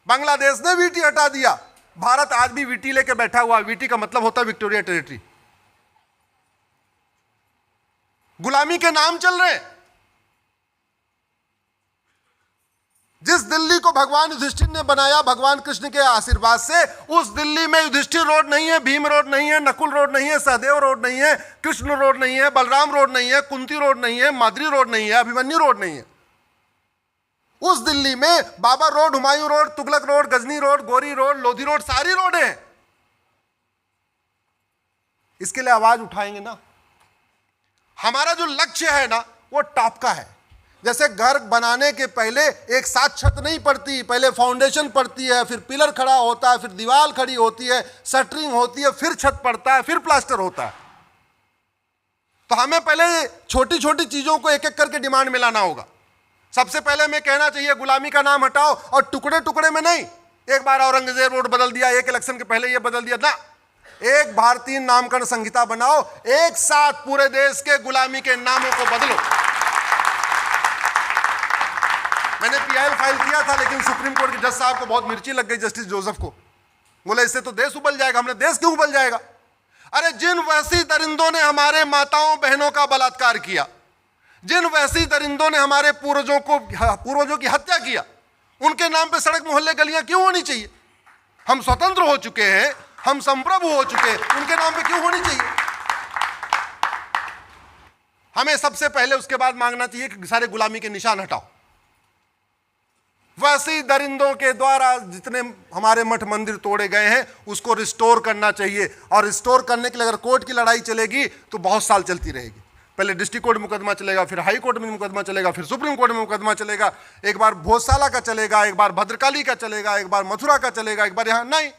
Speaker 1: बांग्लादेश ने VT हटा दिया, भारत आज भी VT लेके बैठा हुआ। VT का मतलब होता है विक्टोरिया टेरिटरी। गुलामी के नाम चल रहे। जिस दिल्ली को भगवान युधिष्ठिर ने बनाया भगवान कृष्ण के आशीर्वाद से, उस दिल्ली में युधिष्ठिर रोड नहीं है, भीम रोड नहीं है, नकुल रोड नहीं है, सहदेव रोड नहीं है, कृष्ण रोड नहीं है, बलराम रोड नहीं है, कुंती रोड नहीं है, माद्री रोड नहीं है, अभिमन्यु रोड नहीं है। उस दिल्ली में Babar road, Humayun road, Tughlaq road, Ghazni road, Ghori road, Lodhi road, सारी रोड है। इसके लिए आवाज उठाएंगे ना? हमारा जो लक्ष्य है ना वो टॉप का है। जैसे घर बनाने के पहले एक साथ छत नहीं पड़ती, पहले फाउंडेशन पड़ती है, फिर पिलर खड़ा होता है, फिर दीवार खड़ी होती है, शटरिंग होती है, फिर छत पड़ता है, फिर प्लास्टर होता है। तो हमें पहले छोटी छोटी चीजों को एक एक करके डिमांड में लाना होगा। सबसे पहले मैं कहना चाहिए गुलामी का नाम हटाओ, और टुकड़े टुकड़े में नहीं, एक बार औरंगजेब रोड बदल दिया, एक इलेक्शन के पहले ये बदल दिया ना, एक भारतीय नामकरण संहिता बनाओ, एक साथ पूरे देश के गुलामी के नामों को बदलो। मैंने पीआईएल फाइल किया था, लेकिन सुप्रीम कोर्ट के जज साहब को बहुत मिर्ची लग गई, जस्टिस जोसेफ को। बोले इससे तो देश उबल जाएगा। हमने देश क्यों उबल जाएगा? अरे जिन वहशी दरिंदों ने हमारे माताओं बहनों का बलात्कार किया, जिन वहशी दरिंदों ने हमारे पूर्वजों की हत्या किया, उनके नाम पे सड़क मोहल्ले गलियां क्यों होनी चाहिए? हम स्वतंत्र हो चुके हैं, हम संप्रभु हो चुके हैं, उनके नाम पे क्यों होनी चाहिए? हमें सबसे पहले उसके बाद मांगना चाहिए कि सारे गुलामी के निशान हटाओ। वैसी दरिंदों के द्वारा जितने हमारे मठ मंदिर तोड़े गए हैं उसको रिस्टोर करना चाहिए, और रिस्टोर करने के लिए अगर कोर्ट की लड़ाई चलेगी तो बहुत साल चलती रहेगी। पहले डिस्ट्रिक्ट कोर्ट में मुकदमा चलेगा, फिर हाई कोर्ट में मुकदमा चलेगा, फिर सुप्रीम कोर्ट में मुकदमा चलेगा, एक बार भोजशाला का चलेगा, एक बार भद्रकाली का चलेगा, एक बार मथुरा का चलेगा, एक बार यहां नहीं।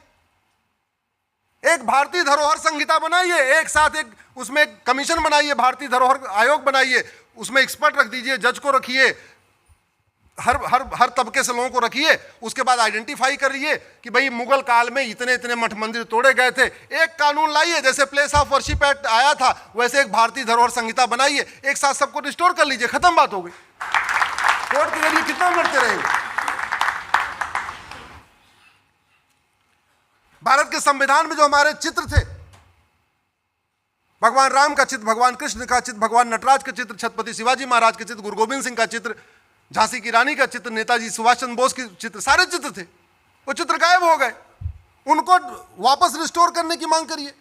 Speaker 1: एक भारतीय धरोहर संहिता बनाइए, एक साथ एक उसमें कमीशन बनाइए, भारतीय धरोहर आयोग बनाइए, उसमें एक्सपर्ट रख दीजिए, जज को रखिए, हर तबके से लोगों को रखिए। उसके बाद आइडेंटिफाई करिए कि भाई मुगल काल में इतने इतने मठ मंदिर तोड़े गए थे, एक कानून लाइए, जैसे प्लेस ऑफ वर्शिप एक्ट आया था वैसे एक भारतीय धरोहर संहिता बनाइए, एक साथ सबको रिस्टोर कर लीजिए, खत्म बात हो गई। कोर्ट के जरिए कितना लड़ते रहेंगे? भारत के संविधान में जो हमारे चित्र थे, भगवान राम का चित्र, भगवान कृष्ण का चित्र, भगवान नटराज का चित्र, छत्रपति शिवाजी महाराज का चित्र, गुरु गोविंद सिंह का चित्र, झांसी की रानी का चित्र, नेताजी सुभाष चंद्र बोस के चित्र, सारे चित्र थे, वो चित्र गायब हो गए। उनको वापस रिस्टोर करने की मांग करिए।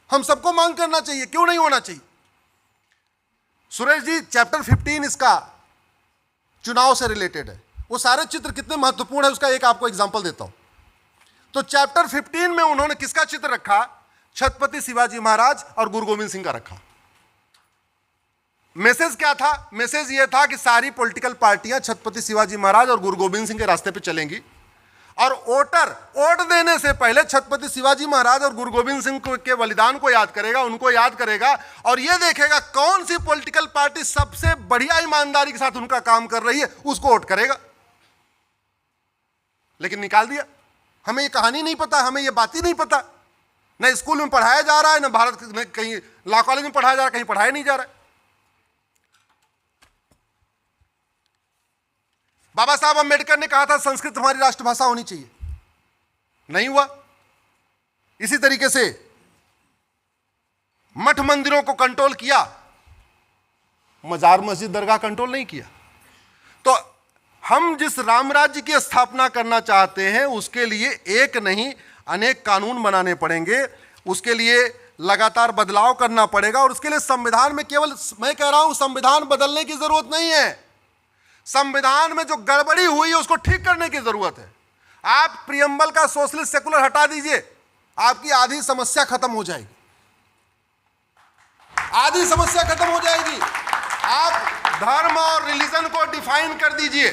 Speaker 1: हम सबको मांग करना चाहिए, क्यों नहीं होना चाहिए? सुरेश जी, चैप्टर 15 इसका चुनाव से रिलेटेड है। वो सारे चित्र कितने महत्वपूर्ण है उसका एक आपको एग्जांपल देता हूं। तो चैप्टर 15 में उन्होंने किसका चित्र रखा? छत्रपति शिवाजी महाराज और गुरु गोविंद सिंह का रखा। मैसेज क्या था? मैसेज यह था कि सारी पॉलिटिकल पार्टियां छत्रपति शिवाजी महाराज और गुरु गोविंद सिंह के रास्ते पे चलेंगी, और वोट देने से पहले छत्रपति शिवाजी महाराज और गुरु गोविंद सिंह के बलिदान को याद करेगा, उनको याद करेगा, और यह देखेगा कौन सी पॉलिटिकल पार्टी सबसे बढ़िया ईमानदारी के साथ उनका काम कर रही है, उसको वोट करेगा। लेकिन निकाल दिया। हमें ये कहानी नहीं पता, हमें ये बात ही नहीं पता। न स्कूल में पढ़ाया जा रहा है, न भारत में कहीं लॉ कॉलेज में पढ़ाया जा रहा है, कहीं पढ़ाया नहीं जा रहा है। बाबा साहब अम्बेडकर ने कहा था संस्कृत हमारी राष्ट्रभाषा होनी चाहिए, नहीं हुआ। इसी तरीके से मठ मंदिरों को कंट्रोल किया, मजार मस्जिद दरगाह कंट्रोल नहीं किया। तो हम जिस राम राज्य की स्थापना करना चाहते हैं उसके लिए एक नहीं अनेक कानून बनाने पड़ेंगे, उसके लिए लगातार बदलाव करना पड़ेगा, और उसके लिए संविधान में केवल मैं कह रहा हूं संविधान बदलने की जरूरत नहीं है, संविधान में जो गड़बड़ी हुई है उसको ठीक करने की जरूरत है। आप प्रियम्बल का सोशलिस्ट सेकुलर हटा दीजिए, आपकी आधी समस्या खत्म हो जाएगी, आधी समस्या खत्म हो जाएगी। आप धर्म और रिलीजन को डिफाइन कर दीजिए।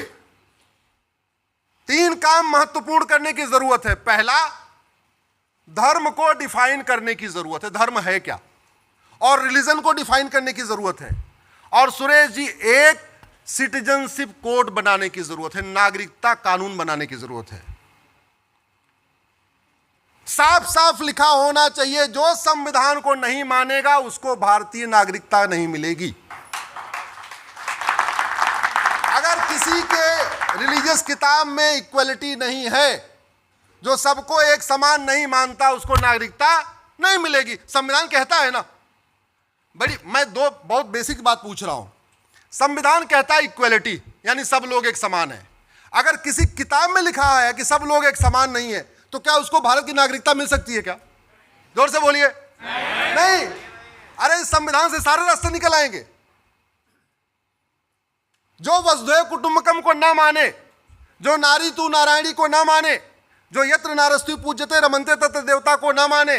Speaker 1: 3 काम महत्वपूर्ण करने की जरूरत है। पहला, धर्म को डिफाइन करने की जरूरत है, धर्म है क्या, और रिलीजन को डिफाइन करने की जरूरत है। और सुरेश जी, एक सिटीजनशिप कोड बनाने की जरूरत है, नागरिकता कानून बनाने की जरूरत है। साफ साफ लिखा होना चाहिए, जो संविधान को नहीं मानेगा उसको भारतीय नागरिकता नहीं मिलेगी। अगर किसी के रिलीजियस किताब में इक्वलिटी नहीं है, जो सबको एक समान नहीं मानता, उसको नागरिकता नहीं मिलेगी। संविधान कहता है ना, मैं 2 बहुत बेसिक बात पूछ रहा हूं। संविधान कहता है इक्वलिटी, यानी सब लोग एक समान है। अगर किसी किताब में लिखा है कि सब लोग एक समान नहीं है, तो क्या उसको भारत की नागरिकता मिल सकती है क्या? जोर से बोलिए। नहीं। अरे इस संविधान से सारे रास्ते निकल आएंगे। जो वसुधैव कुटुंबकम को ना माने, जो नारी तू नारायणी को ना माने, जो यत्र नारस्ति पूज्यते रमन्ते तत्र देवता को ना माने,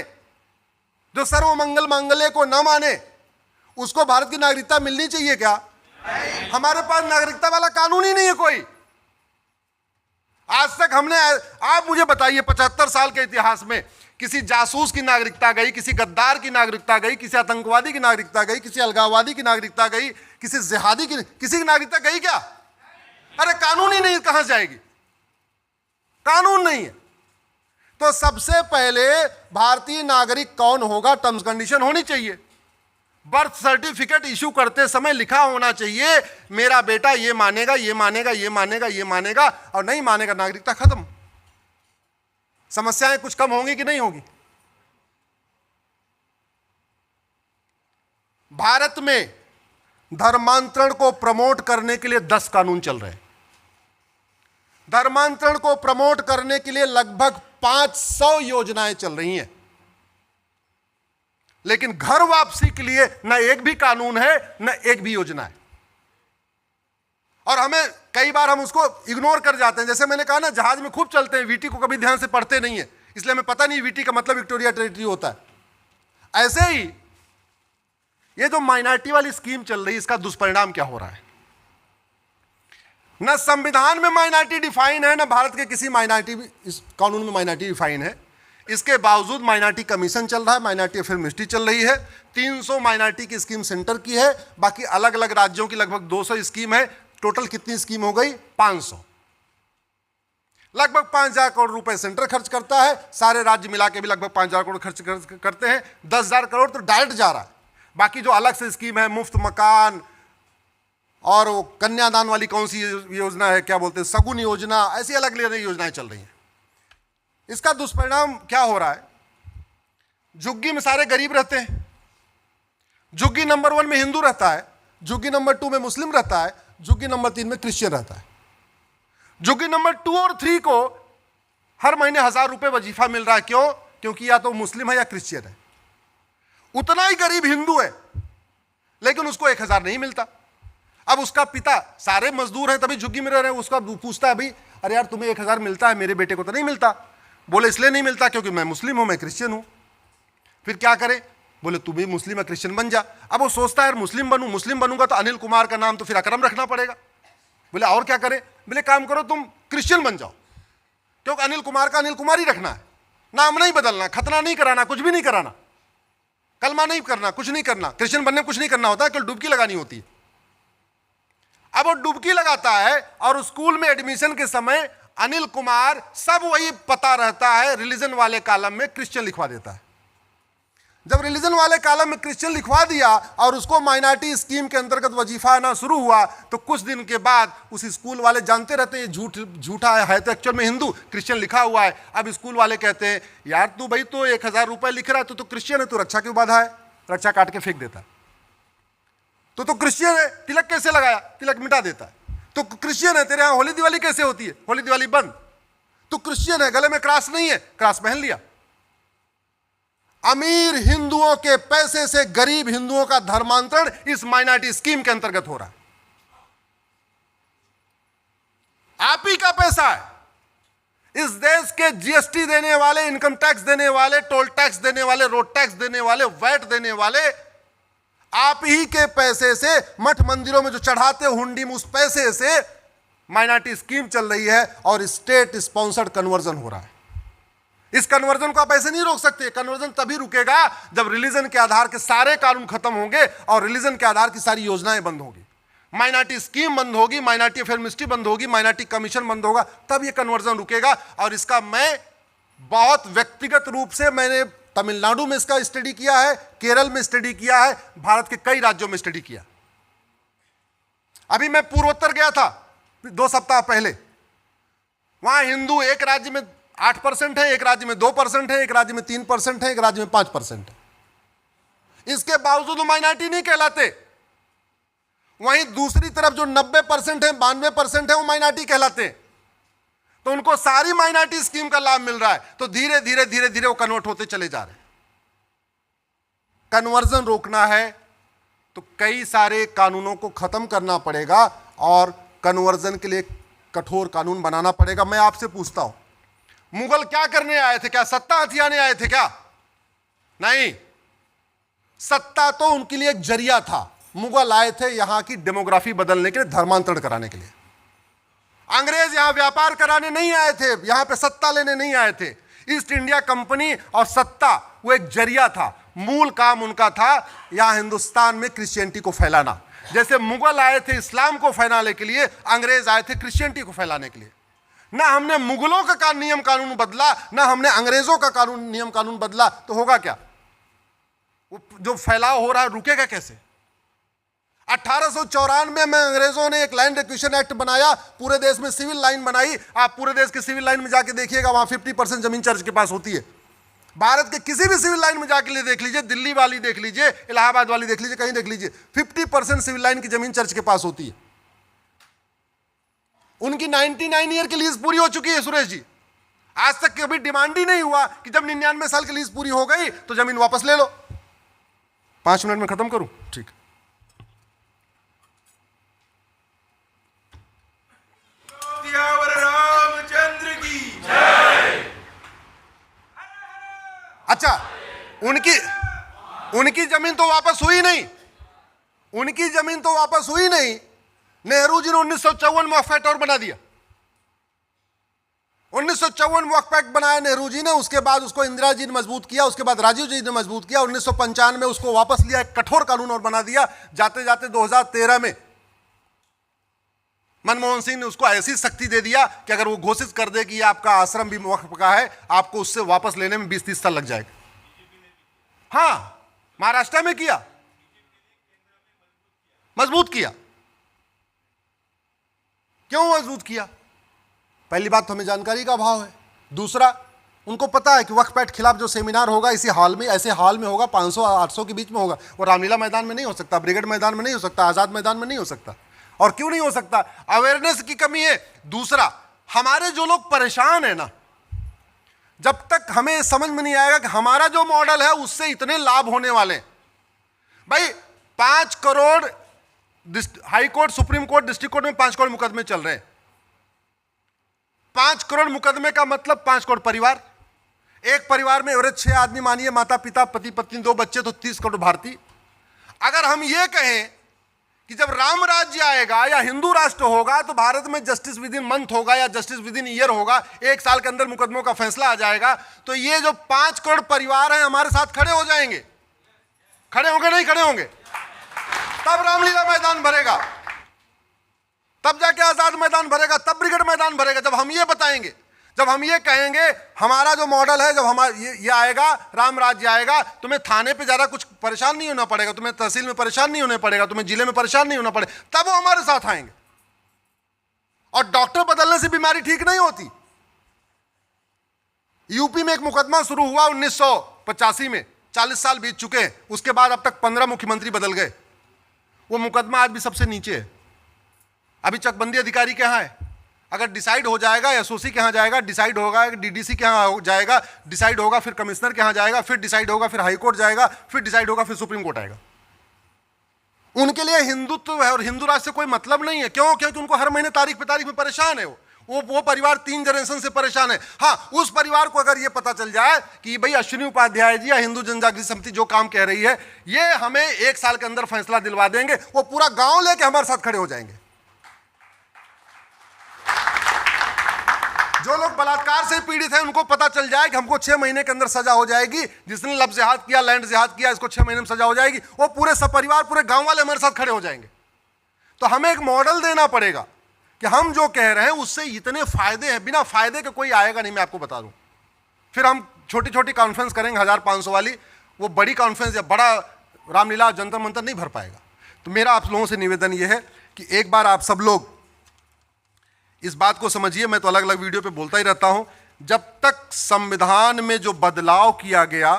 Speaker 1: जो सर्व मंगल मांगल्य को ना माने, उसको भारत की नागरिकता मिलनी चाहिए क्या? हमारे पास नागरिकता वाला कानून ही नहीं है कोई। आज तक हमने, आप मुझे बताइए 75 साल के इतिहास में किसी जासूस की नागरिकता गई, किसी गद्दार की नागरिकता गई, किसी आतंकवादी की नागरिकता गई, किसी अलगाववादी की नागरिकता गई, किसी जिहादी की, किसी की नागरिकता गई क्या? अरे कानून ही नहीं, कहां जाएगी? कानून नहीं है। तो सबसे पहले भारतीय नागरिक कौन होगा, टर्म्स कंडीशन होनी चाहिए। बर्थ सर्टिफिकेट इशू करते समय लिखा होना चाहिए मेरा बेटा ये मानेगा, ये मानेगा, ये मानेगा, ये मानेगा, और नहीं मानेगा नागरिकता खत्म। समस्याएं कुछ कम होंगी कि नहीं होगी? भारत में धर्मांतरण को प्रमोट करने के लिए 10 कानून चल रहे हैं। धर्मांतरण को प्रमोट करने के लिए लगभग 500 योजनाएं चल रही हैं, लेकिन घर वापसी के लिए न एक भी कानून है, न एक भी योजना है। और हमें कई बार हम उसको इग्नोर कर जाते हैं। जैसे मैंने कहा ना, जहाज में खूब चलते हैं, वीटी को कभी ध्यान से पढ़ते नहीं है, इसलिए हमें पता नहीं वीटी का मतलब विक्टोरिया टेरिटरी होता है। ऐसे ही ये जो माइनॉरिटी वाली स्कीम चल रही है, इसका दुष्परिणाम क्या हो रहा है? न संविधान में माइनॉरिटी डिफाइन है, न भारत के किसी माइनॉरिटी इस कानून में माइनॉरिटी डिफाइन है। इसके बावजूद माइनॉरिटी कमीशन चल रहा है, माइनॉरिटी अफेयर मिनिस्ट्री चल रही है। 300 माइनॉरिटी की स्कीम सेंटर की है, बाकी अलग अलग राज्यों की लगभग 200 स्कीम है। टोटल कितनी स्कीम हो गई? 500। लगभग 5,000 करोड़ रुपए सेंटर खर्च करता है, सारे राज्य मिला के भी लगभग 5,000 करोड़ खर्च करते हैं। 10,000 करोड़ तो डायरेक्ट जा रहा है। बाकी जो अलग से स्कीम है, मुफ्त मकान और वो कन्यादान वाली कौन सी योजना है, क्या बोलते हैं, सगुन योजना, ऐसी अलग अलग योजनाएं चल रही हैं। इसका दुष्परिणाम क्या हो रहा है? झुग्गी में सारे गरीब रहते हैं, झुग्गी नंबर 1 में हिंदू रहता है, झुग्गी नंबर 2 में मुस्लिम रहता है, झुग्गी नंबर 3 में क्रिश्चियन रहता है। झुग्गी नंबर 2 और 3 को हर महीने 1,000 रुपए वजीफा मिल रहा है। क्यों? क्योंकि या तो मुस्लिम है या क्रिश्चियन है। उतना ही गरीब हिंदू है, लेकिन उसको 1,000 नहीं मिलता। अब उसका पिता, सारे मजदूर हैं तभी झुग्गी में रह रहे हैं, उसका पूछता है, भाई अरे यार तुम्हें 1,000 मिलता है, मेरे बेटे को तो नहीं मिलता। बोले इसलिए नहीं मिलता क्योंकि मैं मुस्लिम हूं, मैं क्रिश्चियन हूं। फिर क्या करे? बोले तू भी मुस्लिम या क्रिश्चियन बन जा। अब वो सोचता है मुस्लिम बनूंगा तो अनिल कुमार का नाम तो फिर अकरम रखना पड़ेगा। बोले और क्या करे? बोले काम करो तुम क्रिश्चियन बन जाओ, क्योंकि अनिल कुमार का अनिल कुमार ही रखना है, नाम नहीं बदलना, खतना नहीं कराना, कुछ भी नहीं कराना, कलमा नहीं करना, कुछ नहीं करना। क्रिश्चियन बनने कुछ नहीं करना होता है, केवल डुबकी लगानी होती है। अब वो डुबकी लगाता है और स्कूल में एडमिशन के समय अनिल कुमार सब वही पता रहता है, रिलीजन वाले कॉलम में क्रिश्चियन लिखवा देता है। जब रिलीजन वाले कॉलम में क्रिश्चियन लिखवा दिया और उसको माइनॉरिटी स्कीम के अंतर्गत वजीफा आना शुरू हुआ, तो कुछ दिन के बाद उस स्कूल वाले जानते रहते हैं झूठा है तो एक्चुअल में हिंदू, क्रिश्चियन लिखा हुआ है। अब स्कूल वाले कहते हैं यार तू भाई तो 1,000 रुपए लिख रहा है, तो क्रिश्चियन है, तो रक्षा क्यों बाधा है? रक्षा काट के फेंक देता है। तो क्रिश्चियन है, तिलक कैसे लगाया? तिलक मिटा देता है। तो क्रिश्चियन है, तेरे यहां होली दिवाली कैसे होती है? होली दिवाली बंद। तो क्रिश्चियन है, गले में क्रॉस नहीं है, क्रॉस पहन लिया। अमीर हिंदुओं के पैसे से गरीब हिंदुओं का धर्मांतरण इस माइनॉरिटी स्कीम के अंतर्गत हो रहा है। आप ही का पैसा है। इस देश के जीएसटी देने वाले, इनकम टैक्स देने वाले, टोल टैक्स देने वाले, रोड टैक्स देने वाले, वैट देने वाले, आप ही के पैसे से, मठ मंदिरों में जो चढ़ाते हुंडी में उस पैसे से माइनॉरिटी स्कीम चल रही है और स्टेट स्पॉन्सर्ड कन्वर्जन हो रहा है। इस कन्वर्जन को आप ऐसे नहीं रोक सकते। कन्वर्जन तभी रुकेगा जब रिलीजन के आधार के सारे कानून खत्म होंगे और रिलीजन के आधार की सारी योजनाएं बंद होगी, माइनॉरिटी स्कीम बंद होगी, माइनॉरिटी अफेयर मिनिस्ट्री बंद होगी, माइनॉरिटी कमीशन बंद होगा, तब ये कन्वर्जन रुकेगा। और इसका मैं बहुत व्यक्तिगत रूप से मैंने तमिलनाडु में इसका स्टडी किया है, केरल में स्टडी किया है, भारत के कई राज्यों में स्टडी किया। अभी मैं पूर्वोत्तर गया था 2 सप्ताह पहले। वहां हिंदू एक राज्य में 8% है, एक राज्य में 2% है, एक राज्य में 3% है, एक राज्य में 5% है। इसके बावजूद वो माइनॉरिटी नहीं कहलाते। वहीं दूसरी तरफ जो 90% है, 92% है, वो माइनॉरिटी कहलाते हैं। तो उनको सारी माइनॉरिटी स्कीम का लाभ मिल रहा है, तो धीरे धीरे धीरे धीरे वो कन्वर्ट होते चले जा रहे हैं। कन्वर्जन रोकना है तो कई सारे कानूनों को खत्म करना पड़ेगा और कन्वर्जन के लिए कठोर कानून बनाना पड़ेगा। मैं आपसे पूछता हूं, मुगल क्या करने आए थे? क्या सत्ता हथियाने आए थे क्या? नहीं, सत्ता तो उनके लिए एक जरिया था। मुगल आए थे यहां की डेमोग्राफी बदलने के लिए, धर्मांतरण कराने के लिए। अंग्रेज यहां व्यापार कराने नहीं आए थे, यहां पे सत्ता लेने नहीं आए थे। ईस्ट इंडिया कंपनी और सत्ता वो एक जरिया था। मूल काम उनका था यहां हिंदुस्तान में क्रिश्चियनिटी को फैलाना। जैसे मुगल आए थे इस्लाम को फैलाने के लिए, अंग्रेज आए थे क्रिश्चियनिटी को फैलाने के लिए। ना हमने मुगलों का नियम कानून बदला, ना हमने अंग्रेजों का नियम कानून बदला, तो होगा क्या? वो जो फैलाव हो रहा है रुकेगा कैसे? 1894 में अंग्रेजों ने एक लैंड एक्विजिशन एक्ट बनाया, पूरे देश में सिविल लाइन बनाई। आप पूरे देश के सिविल लाइन में जाके देखिएगा, वहां 50% जमीन चर्च के पास होती है। भारत के किसी भी सिविल लाइन में जाके देख लीजिए, दिल्ली वाली देख लीजिए, इलाहाबाद वाली देख लीजिए, कहीं देख लीजिए, 50% सिविल लाइन की जमीन चर्च के पास होती है। उनकी 99 ईयर की लीज पूरी हो चुकी है सुरेश जी। आज तक कभी डिमांड ही नहीं हुआ कि जब 99 साल की लीज पूरी हो गई तो जमीन वापस ले लो। 5 मिनट में खत्म करूं? ठीक।
Speaker 2: रामचंद्र की जय।
Speaker 1: अच्छा, उनकी जमीन तो वापस हुई नहीं, उनकी जमीन तो वापस हुई नहीं। नेहरू जी ने 1954 में वक्फ एक्ट और बना दिया। 1954 वक्फ एक्ट बनाया नेहरू जी ने, उसके बाद उसको इंदिरा जी ने मजबूत किया, उसके बाद राजीव जी ने मजबूत किया। 1995 में उसको वापस लिया, एक कठोर कानून और बना दिया। जाते जाते 2013 में मनमोहन सिंह ने उसको ऐसी शक्ति दे दिया कि अगर वो घोषित कर दे कि ये आपका आश्रम भी वक्फ का है, आपको उससे वापस लेने में 20-30 साल लग जाएगा। हाँ, महाराष्ट्र में किया, मजबूत किया। क्यों मजबूत किया? पहली बात तो हमें जानकारी का अभाव है। दूसरा, उनको पता है कि वक्फ एक्ट खिलाफ जो सेमिनार होगा इसी हाल में, ऐसे हाल में होगा, 500-800 के बीच में होगा। वो रामलीला मैदान में नहीं हो सकता, ब्रिगेड मैदान में नहीं हो सकता, आजाद मैदान में नहीं हो सकता। और क्यों नहीं हो सकता? अवेयरनेस की कमी है। दूसरा, हमारे जो लोग परेशान है ना, जब तक हमें समझ में नहीं आएगा कि हमारा जो मॉडल है उससे इतने लाभ होने वाले हैं। भाई 5 crore high court, supreme court, district court में 5 करोड़ मुकदमे चल रहे हैं। 5 करोड़ मुकदमे का मतलब 5 करोड़ परिवार। एक परिवार में एवरेज 6 आदमी मानिए, माता पिता, पति पत्नी, 2 बच्चे, तो 30 करोड़ भारतीय। अगर हम ये कहें कि जब राम राज्य आएगा या हिंदू राष्ट्र होगा तो भारत में जस्टिस विद इन मंथ होगा या जस्टिस विद इन ईयर होगा, 1 साल के अंदर मुकदमों का फैसला आ जाएगा, तो ये जो 5 करोड़ परिवार हैं हमारे साथ खड़े हो जाएंगे। खड़े होंगे नहीं खड़े होंगे? तब रामलीला मैदान भरेगा, तब जाके आजाद मैदान भरेगा, तब ब्रिगेड मैदान भरेगा। जब हम ये बताएंगे, जब हम ये कहेंगे हमारा जो मॉडल है, जब हमारा ये आएगा, राम राज्य आएगा, तुम्हें थाने पे ज़्यादा कुछ परेशान नहीं होना पड़ेगा, तुम्हें तहसील में परेशान नहीं होना पड़ेगा, तुम्हें जिले में परेशान नहीं होना पड़ेगा, तब वो हमारे साथ आएंगे। और डॉक्टर बदलने से बीमारी ठीक नहीं होती। यूपी में एक मुकदमा शुरू हुआ 1985 में, 40 साल बीत चुके हैं, उसके बाद अब तक 15 मुख्यमंत्री बदल गए। वो मुकदमा आज भी सबसे नीचे है। अभी चकबंदी अधिकारी के यहाँ है। अगर डिसाइड हो जाएगा एसओसी के यहाँ जाएगा, डिसाइड होगा डीडीसी के यहाँ जाएगा, डिसाइड होगा फिर कमिश्नर के यहाँ जाएगा, फिर डिसाइड होगा फिर हाई कोर्ट जाएगा, फिर डिसाइड होगा फिर सुप्रीम कोर्ट आएगा। उनके लिए हिंदुत्व है और हिंदू राष्ट्र से कोई मतलब नहीं है। क्यों? क्योंकि उनको हर महीने तारीख पे तारीख में परेशान है। वो परिवार 3 जनरेशन से परेशान है। हाँ, उस परिवार को अगर ये पता चल जाए कि भाई अश्विनी उपाध्याय जी या हिंदू जनजागृति समिति जो काम कह रही है, ये हमें 1 साल के अंदर फैसला दिलवा देंगे, वो पूरा गांव लेके हमारे साथ खड़े हो जाएंगे। जो लोग बलात्कार से पीड़ित हैं उनको पता चल जाए कि हमको 6 महीने के अंदर सजा हो जाएगी, जिसने लफ्ज़ जिहाद किया, लैंड जिहाद किया, इसको 6 महीने में सजा हो जाएगी, वो पूरे सपरिवार, पूरे गांव वाले हमारे साथ खड़े हो जाएंगे। तो हमें एक मॉडल देना पड़ेगा कि हम जो कह रहे हैं उससे इतने फायदे हैं, बिना फायदे के कोई आएगा नहीं। मैं आपको बता दूं, फिर हम छोटी छोटी कॉन्फ्रेंस करेंगे 1500 वाली, वो बड़ी कॉन्फ्रेंस या बड़ा रामलीला जंतर मंतर नहीं भर पाएगा। तो मेरा आप लोगों से निवेदन ये है कि एक बार आप सब लोग इस बात को समझिए। मैं तो अलग अलग वीडियो पे बोलता ही रहता हूं, जब तक संविधान में जो बदलाव किया गया,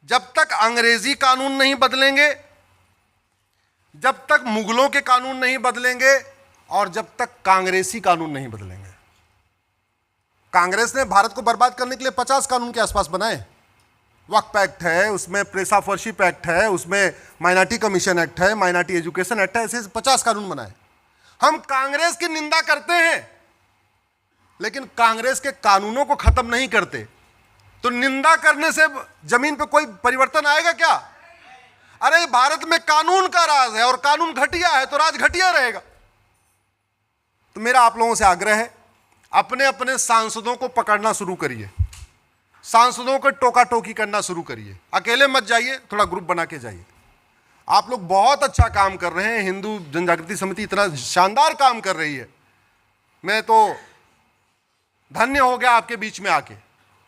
Speaker 1: जब तक अंग्रेजी कानून नहीं बदलेंगे, जब तक मुगलों के कानून नहीं बदलेंगे और जब तक कांग्रेसी कानून नहीं बदलेंगे। कांग्रेस ने भारत को बर्बाद करने के लिए 50 कानून के आसपास बनाए। वक्फ एक्ट है, उसमें प्रेस ऑफ वर्शिप एक्ट है, उसमें माइनॉरिटी कमीशन एक्ट है, माइनॉरिटी एजुकेशन एक्ट है, ऐसे 50 कानून बनाए। हम कांग्रेस की निंदा करते हैं लेकिन कांग्रेस के कानूनों को खत्म नहीं करते। तो निंदा करने से जमीन पे कोई परिवर्तन आएगा क्या? अरे भारत में कानून का राज है और कानून घटिया है तो राज घटिया रहेगा। तो मेरा आप लोगों से आग्रह है, अपने अपने सांसदों को पकड़ना शुरू करिए, सांसदों को टोका टोकी करना शुरू करिए, अकेले मत जाइए, थोड़ा ग्रुप बना के जाइए। आप लोग बहुत अच्छा काम कर रहे हैं, हिंदू जनजागृति समिति इतना शानदार काम कर रही है, मैं तो धन्य हो गया आपके बीच में आके,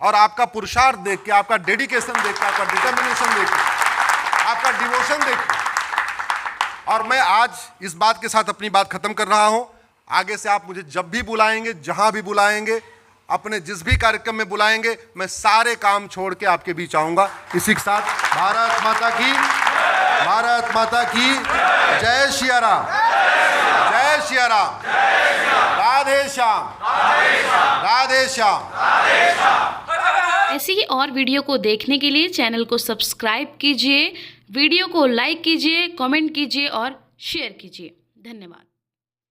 Speaker 1: और आपका पुरुषार्थ देख के, आपका डेडिकेशन देख के, आपका डिटर्मिनेशन देख के, आपका डिवोशन देख के, और मैं आज इस बात के साथ अपनी बात खत्म कर रहा हूं। आगे से आप मुझे जब भी बुलाएंगे, जहां भी बुलाएंगे, अपने जिस भी कार्यक्रम में बुलाएंगे, मैं सारे काम छोड़ के आपके बीच आऊंगा। इसी के साथ भारत माता की, भारत माता की जय सिया राम, जय सिया राम, राधे श्याम, राधे श्याम।
Speaker 3: ऐसी ही और वीडियो को देखने के लिए चैनल को सब्सक्राइब कीजिए, वीडियो को लाइक कीजिए, कमेंट कीजिए और शेयर कीजिए। धन्यवाद।